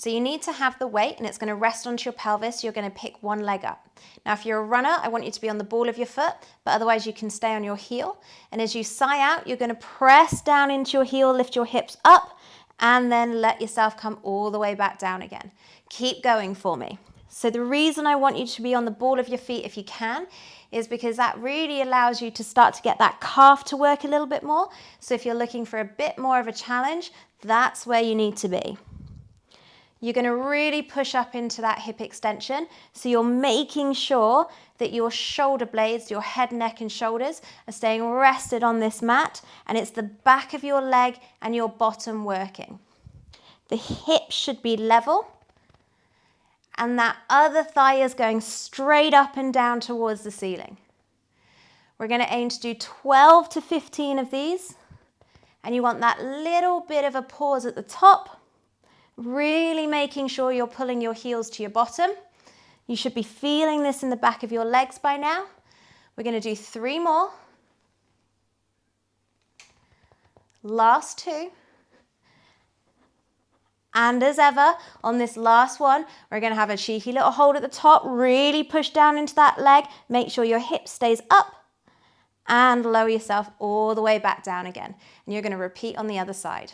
So you need to have the weight and it's going to rest onto your pelvis. You're going to pick one leg up. Now, if you're a runner, I want you to be on the ball of your foot, but otherwise you can stay on your heel. And as you sigh out, you're going to press down into your heel, lift your hips up, and then let yourself come all the way back down again. Keep going for me. So the reason I want you to be on the ball of your feet if you can is because that really allows you to start to get that calf to work a little bit more. So if you're looking for a bit more of a challenge, that's where you need to be. You're going to really push up into that hip extension. So you're making sure that your shoulder blades, your head, neck and shoulders are staying rested on this mat, and it's the back of your leg and your bottom working. The hips should be level, and that other thigh is going straight up and down towards the ceiling. We're going to aim to do 12 to 15 of these, and you want that little bit of a pause at the top, really making sure you're pulling your heels to your bottom. You should be feeling this in the back of your legs by now. We're going to do 3 more. Last 2. And as ever, on this last one, we're going to have a cheeky little hold at the top, really push down into that leg, make sure your hip stays up, and lower yourself all the way back down again. And you're going to repeat on the other side.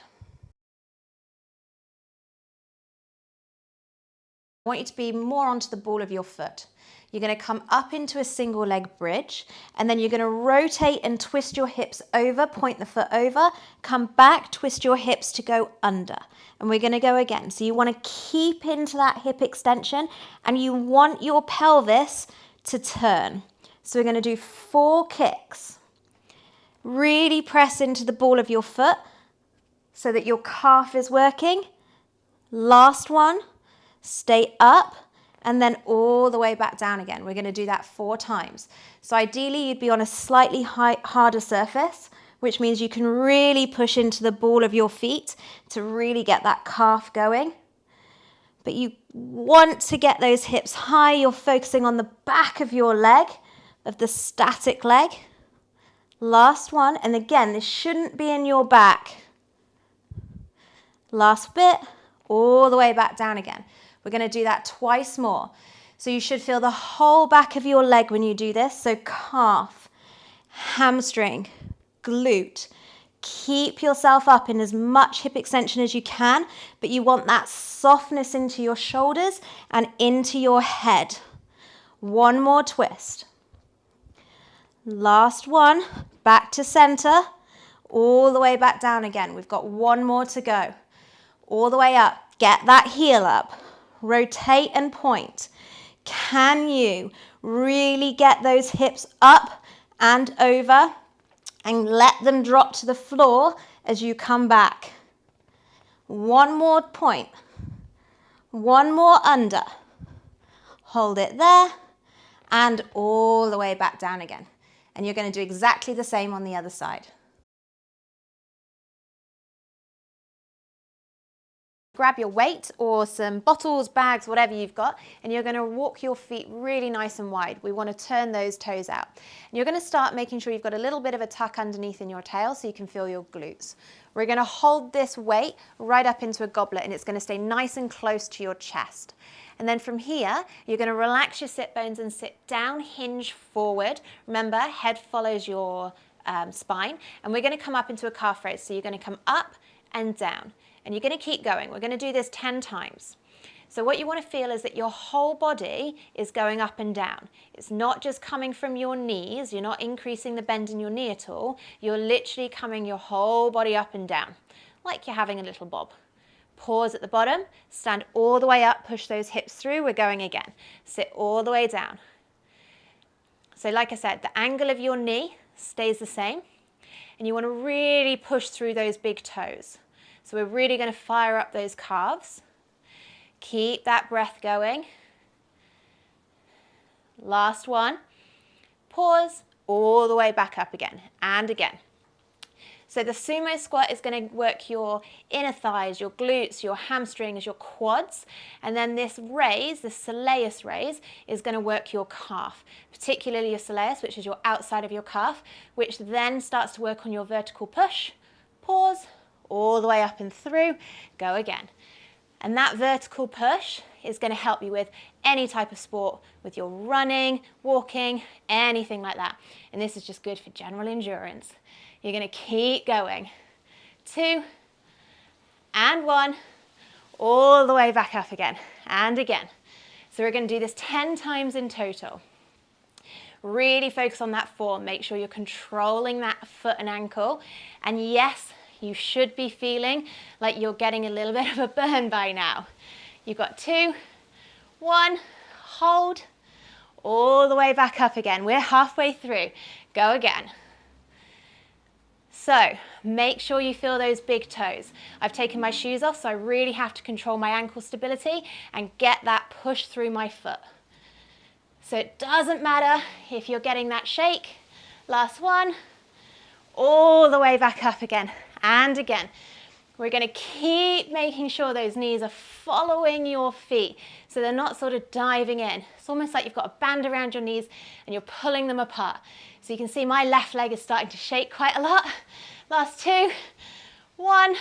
I want you to be more onto the ball of your foot. You're going to come up into a single leg bridge, and then you're going to rotate and twist your hips over, point the foot over, come back, twist your hips to go under. And we're going to go again. So you want to keep into that hip extension, and you want your pelvis to turn. So we're going to do 4 kicks. Really press into the ball of your foot so that your calf is working. Last one. Stay up and then all the way back down again. We're going to do that 4 times. So ideally you'd be on a slightly harder surface, which means you can really push into the ball of your feet to really get that calf going. But you want to get those hips high. You're focusing on the back of your leg, of the static leg. Last one, and again, this shouldn't be in your back. Last bit, all the way back down again. We're going to do that twice more. So you should feel the whole back of your leg when you do this. So calf, hamstring, glute. Keep yourself up in as much hip extension as you can, but you want that softness into your shoulders and into your head. 1 more twist. Last one, back to center, all the way back down again. We've got 1 more to go. All the way up, get that heel up. Rotate and point. Can you really get those hips up and over and let them drop to the floor as you come back? 1 more point. 1 more under. Hold it there and all the way back down again. And you're going to do exactly the same on the other side. Grab your weight or some bottles, bags, whatever you've got, and you're going to walk your feet really nice and wide. We want to turn those toes out. And you're going to start making sure you've got a little bit of a tuck underneath in your tail so you can feel your glutes. We're going to hold this weight right up into a goblet, and it's going to stay nice and close to your chest. And then from here, you're going to relax your sit bones and sit down, hinge forward. Remember, head follows your spine. And we're going to come up into a calf raise. So you're going to come up and down. And you're going to keep going. We're going to do this 10 times. So what you want to feel is that your whole body is going up and down. It's not just coming from your knees. You're not increasing the bend in your knee at all. You're literally coming your whole body up and down, like you're having a little bob. Pause at the bottom, stand all the way up, push those hips through. We're going again. Sit all the way down. So like I said, the angle of your knee stays the same. And you want to really push through those big toes. So we're really going to fire up those calves. Keep that breath going. Last one. Pause, all the way back up again and again. So the sumo squat is going to work your inner thighs, your glutes, your hamstrings, your quads. And then this raise, the soleus raise, is going to work your calf, particularly your soleus, which is your outside of your calf, which then starts to work on your vertical push. Pause. All the way up and through, go again. And that vertical push is going to help you with any type of sport, with your running, walking, anything like that. And this is just good for general endurance. You're going to keep going. 2 and 1, all the way back up again and again. So we're going to do this 10 times in total. Really focus on that form. Make sure you're controlling that foot and ankle. And yes, you should be feeling like you're getting a little bit of a burn by now. You've got 2, 1, hold, all the way back up again. We're halfway through. Go again. So make sure you feel those big toes. I've taken my shoes off, so I really have to control my ankle stability and get that push through my foot. So it doesn't matter if you're getting that shake. Last one, all the way back up again and again. We're going to keep making sure those knees are following your feet so they're not sort of diving in. It's almost like you've got a band around your knees and you're pulling them apart. So you can see my left leg is starting to shake quite a lot. Last 2, 1,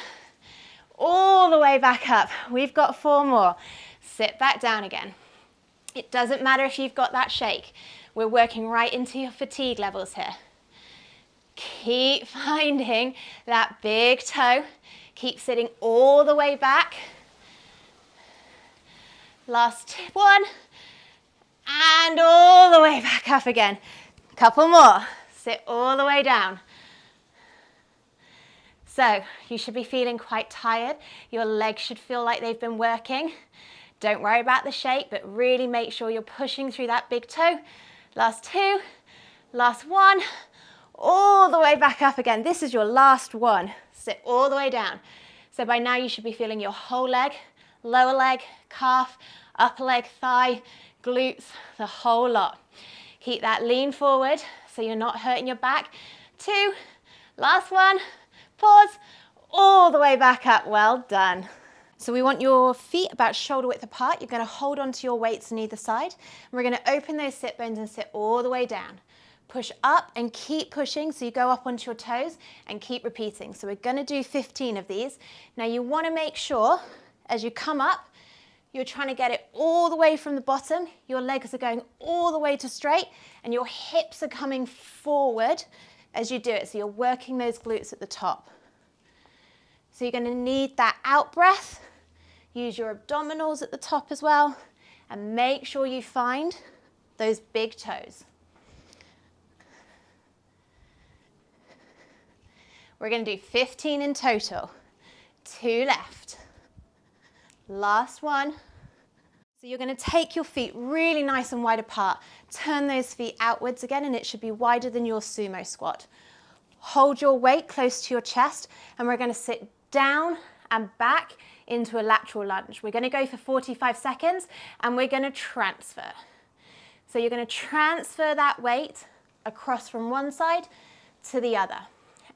all the way back up. We've got 4 more. Sit back down again. It doesn't matter if you've got that shake. We're working right into your fatigue levels here. Keep finding that big toe. Keep sitting all the way back. Last 1. And all the way back up again. Couple more. Sit all the way down. So you should be feeling quite tired. Your legs should feel like they've been working. Don't worry about the shape, but really make sure you're pushing through that big toe. Last 2, last 1, all the way back up again. This is your last one. Sit all the way down. So by now you should be feeling your whole leg, lower leg, calf, upper leg, thigh, glutes, the whole lot. Keep that lean forward so you're not hurting your back. 2, last one, pause, all the way back up. Well done. So we want your feet about shoulder width apart. You're going to hold onto your weights on either side. And we're going to open those sit bones and sit all the way down. Push up and keep pushing so you go up onto your toes and keep repeating. So we're going to do 15 of these. Now you want to make sure as you come up, you're trying to get it all the way from the bottom. Your legs are going all the way to straight and your hips are coming forward as you do it. So you're working those glutes at the top. So you're going to need that out breath. Use your abdominals at the top as well, and make sure you find those big toes. We're going to do 15 in total. 2 left. Last one. So you're going to take your feet really nice and wide apart. Turn those feet outwards again, and it should be wider than your sumo squat. Hold your weight close to your chest, and we're going to sit down and back into a lateral lunge. We're going to go for 45 seconds and we're going to transfer. So you're going to transfer that weight across from one side to the other.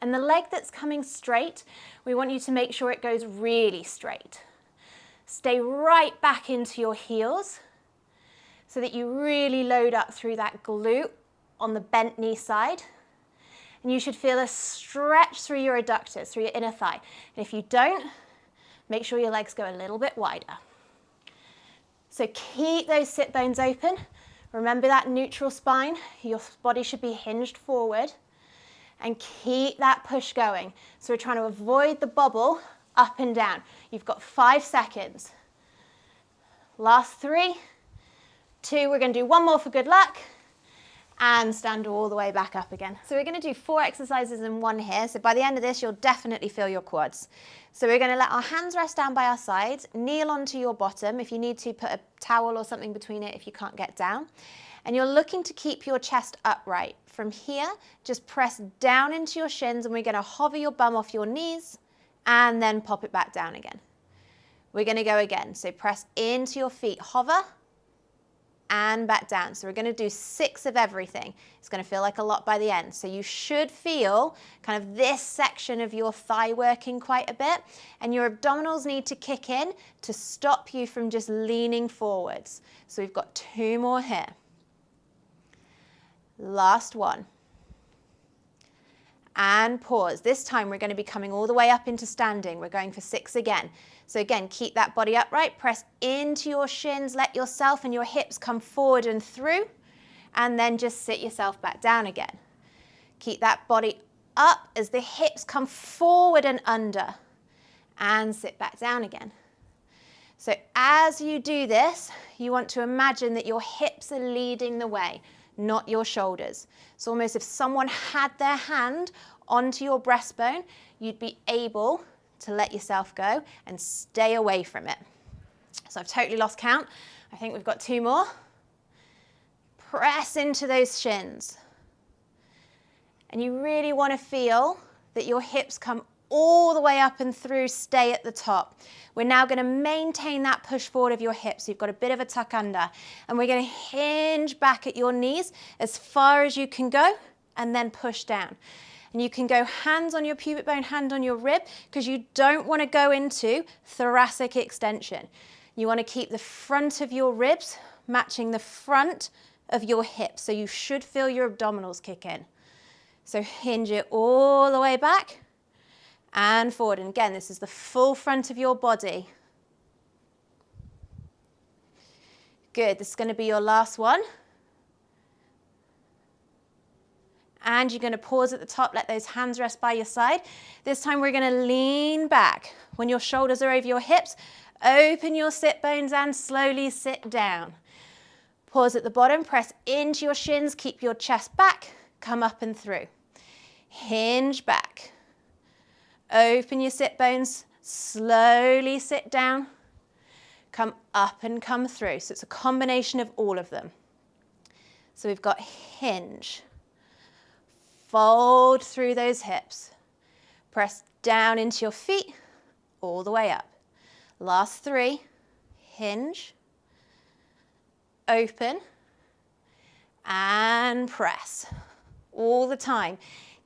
And the leg that's coming straight, we want you to make sure it goes really straight. Stay right back into your heels so that you really load up through that glute on the bent knee side. And you should feel a stretch through your adductors, through your inner thigh. And if you don't, make sure your legs go a little bit wider. So keep those sit bones open. Remember that neutral spine. Your body should be hinged forward. And keep that push going. So we're trying to avoid the bobble up and down. You've got 5 seconds. Last 3, 2, we're going to do 1 more for good luck. And stand all the way back up again. So we're going to do 4 exercises in one here. So by the end of this, you'll definitely feel your quads. So we're going to let our hands rest down by our sides, kneel onto your bottom. If you need to, put a towel or something between it if you can't get down. And you're looking to keep your chest upright. From here, just press down into your shins, and we're going to hover your bum off your knees and then pop it back down again. We're going to go again. So press into your feet, hover, and back down. So we're going to do 6 of everything. It's going to feel like a lot by the end. So you should feel kind of this section of your thigh working quite a bit, and your abdominals need to kick in to stop you from just leaning forwards. So we've got 2 more here. Last one. And pause. This time we're going to be coming all the way up into standing. We're going for 6 again. So again, keep that body upright, press into your shins, let yourself and your hips come forward and through, and then just sit yourself back down again. Keep that body up as the hips come forward and under, and sit back down again. So as you do this, you want to imagine that your hips are leading the way, not your shoulders. It's almost if someone had their hand onto your breastbone, you'd be able to let yourself go and stay away from it. So I've totally lost count. I think we've got 2 more. Press into those shins. And you really want to feel that your hips come all the way up and through, stay at the top. We're now going to maintain that push forward of your hips. You've got a bit of a tuck under. And we're going to hinge back at your knees as far as you can go and then push down. And you can go hands on your pubic bone, hand on your rib, because you don't want to go into thoracic extension. You want to keep the front of your ribs matching the front of your hips. So you should feel your abdominals kick in. So hinge it all the way back and forward. And again, this is the full front of your body. Good. This is going to be your last one. And you're going to pause at the top, let those hands rest by your side. This time we're going to lean back. When your shoulders are over your hips, open your sit bones and slowly sit down. Pause at the bottom, press into your shins, keep your chest back, come up and through. Hinge back. Open your sit bones, slowly sit down, come up and come through. So it's a combination of all of them. So we've got hinge. Fold through those hips. Press down into your feet, all the way up. Last 3, hinge, open, and press. All the time.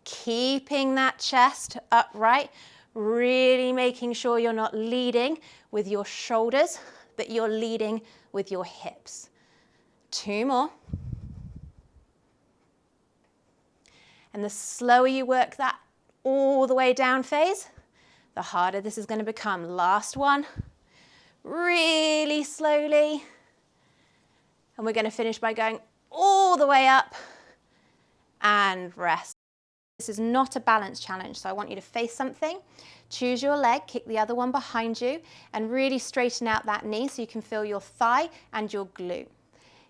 Keeping that chest upright, really making sure you're not leading with your shoulders, but you're leading with your hips. 2 more. And the slower you work that all the way down phase, the harder this is going to become. Last one. Really slowly. And we're going to finish by going all the way up and rest. This is not a balance challenge, so I want you to face something, choose your leg, kick the other one behind you, and really straighten out that knee so you can feel your thigh and your glute.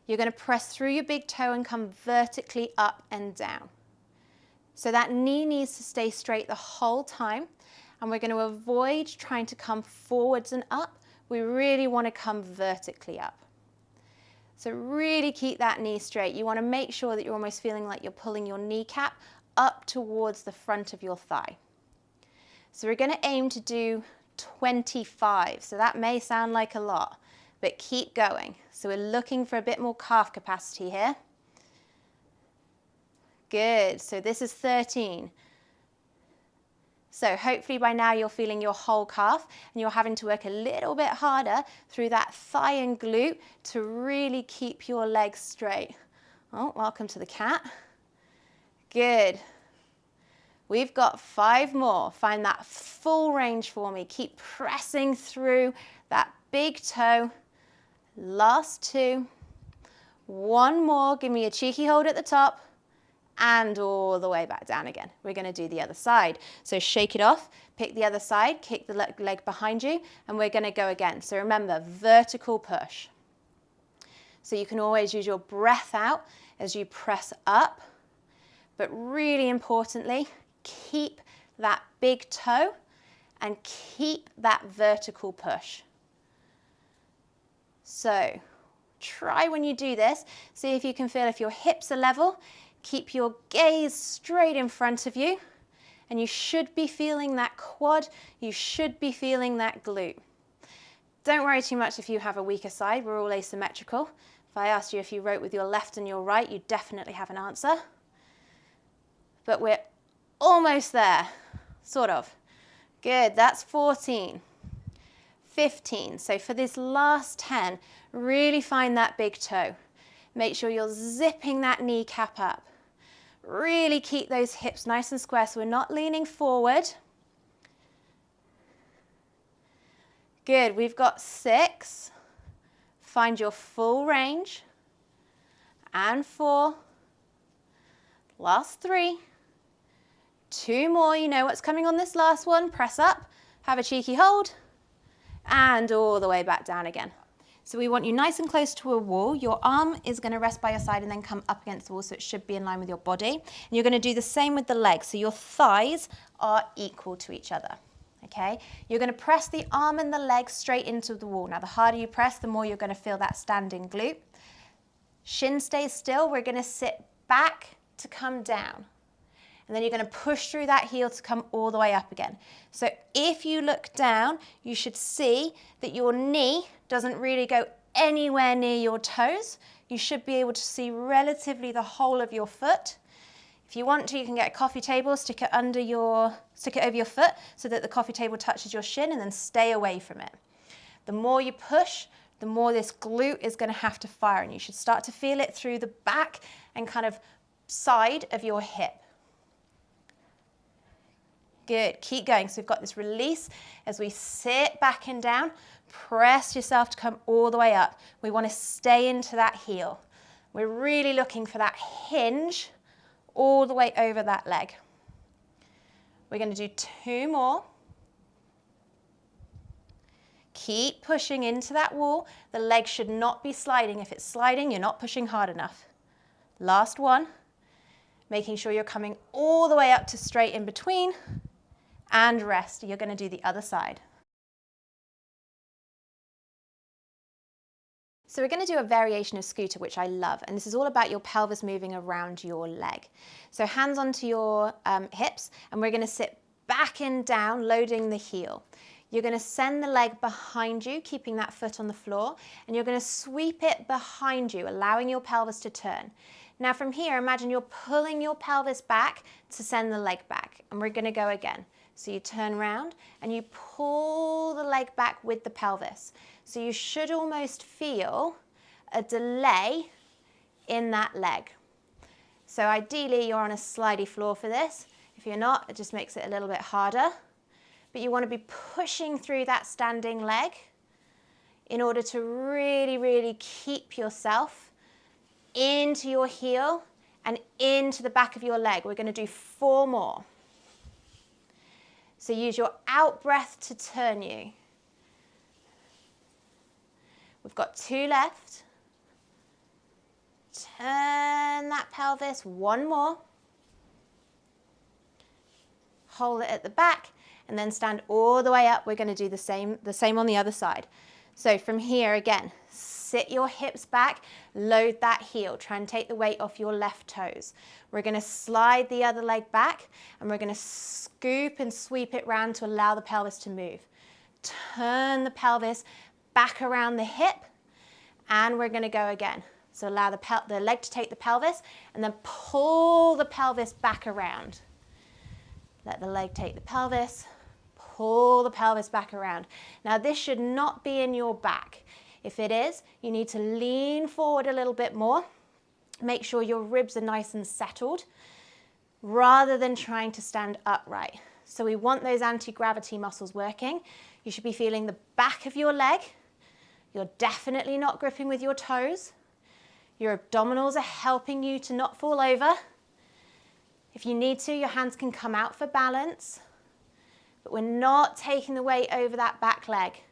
You're going to press through your big toe and come vertically up and down. So that knee needs to stay straight the whole time, and we're going to avoid trying to come forwards and up. We really want to come vertically up. So really keep that knee straight. You want to make sure that you're almost feeling like you're pulling your kneecap up towards the front of your thigh. So we're going to aim to do 25. So that may sound like a lot, but keep going. So we're looking for a bit more calf capacity here. Good. So this is 13. So hopefully by now you're feeling your whole calf and you're having to work a little bit harder through that thigh and glute to really keep your legs straight. Oh, welcome to the cat. Good. We've got 5 more. Find that full range for me. Keep pressing through that big toe. Last 2. 1 more. Give me a cheeky hold at the top. And all the way back down again. We're going to do the other side. So shake it off, pick the other side, kick the leg behind you, and we're going to go again. So remember, vertical push. So you can always use your breath out as you press up, but really importantly, keep that big toe and keep that vertical push. So try when you do this, see if you can feel if your hips are level. Keep your gaze straight in front of you, and you should be feeling that quad, you should be feeling that glute. Don't worry too much if you have a weaker side, we're all asymmetrical. If I asked you if you wrote with your left and your right, you definitely have an answer. But we're almost there, sort of. Good, that's 14. 15, so for this last 10, really find that big toe. Make sure you're zipping that kneecap up. Really keep those hips nice and square so we're not leaning forward. Good, we've got 6. Find your full range. And 4. Last 3. 2 more, you know what's coming on this last one. Press up, have a cheeky hold, and all the way back down again. So we want you nice and close to a wall. Your arm is going to rest by your side and then come up against the wall, so it should be in line with your body. And you're going to do the same with the legs, so your thighs are equal to each other. Okay? You're going to press the arm and the leg straight into the wall. Now, the harder you press, the more you're going to feel that standing glute. Shin stays still. We're going to sit back to come down. And then you're going to push through that heel to come all the way up again. So if you look down, you should see that your knee doesn't really go anywhere near your toes. You should be able to see relatively the whole of your foot. If you want to, you can get a coffee table, stick it over your foot so that the coffee table touches your shin, and then stay away from it. The more you push, the more this glute is going to have to fire, and you should start to feel it through the back and kind of side of your hip. Good, keep going. So we've got this release as we sit back and down. Press yourself to come all the way up. We want to stay into that heel. We're really looking for that hinge all the way over that leg. We're going to do 2 more. Keep pushing into that wall. The leg should not be sliding. If it's sliding, you're not pushing hard enough. Last one. Making sure you're coming all the way up to straight in between. And rest. You're going to do the other side. So we're going to do a variation of scooter, which I love, and this is all about your pelvis moving around your leg. So hands onto your hips, and we're going to sit back and down, loading the heel. You're going to send the leg behind you, keeping that foot on the floor, and you're going to sweep it behind you, allowing your pelvis to turn. Now from here, imagine you're pulling your pelvis back to send the leg back, and we're going to go again. So you turn around and you pull the leg back with the pelvis. So you should almost feel a delay in that leg. So ideally you're on a slidey floor for this. If you're not, it just makes it a little bit harder. But you want to be pushing through that standing leg in order to really, really keep yourself into your heel and into the back of your leg. We're going to do 4 more. So use your out breath to turn you. We've got 2 left. Turn that pelvis, 1 more. Hold it at the back and then stand all the way up. We're going to do the same on the other side. So from here again, sit your hips back, load that heel. Try and take the weight off your left toes. We're going to slide the other leg back and we're going to scoop and sweep it round to allow the pelvis to move. Turn the pelvis back around the hip and we're going to go again. So allow the leg to take the pelvis and then pull the pelvis back around. Let the leg take the pelvis, pull the pelvis back around. Now this should not be in your back. If it is, you need to lean forward a little bit more. Make sure your ribs are nice and settled rather than trying to stand upright. So we want those anti-gravity muscles working. You should be feeling the back of your leg. You're definitely not gripping with your toes. Your abdominals are helping you to not fall over. If you need to, your hands can come out for balance, but we're not taking the weight over that back leg.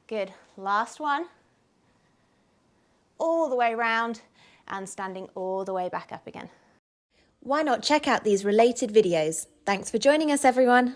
Good, last one. All the way around and standing all the way back up again. Why not check out these related videos? Thanks for joining us, everyone.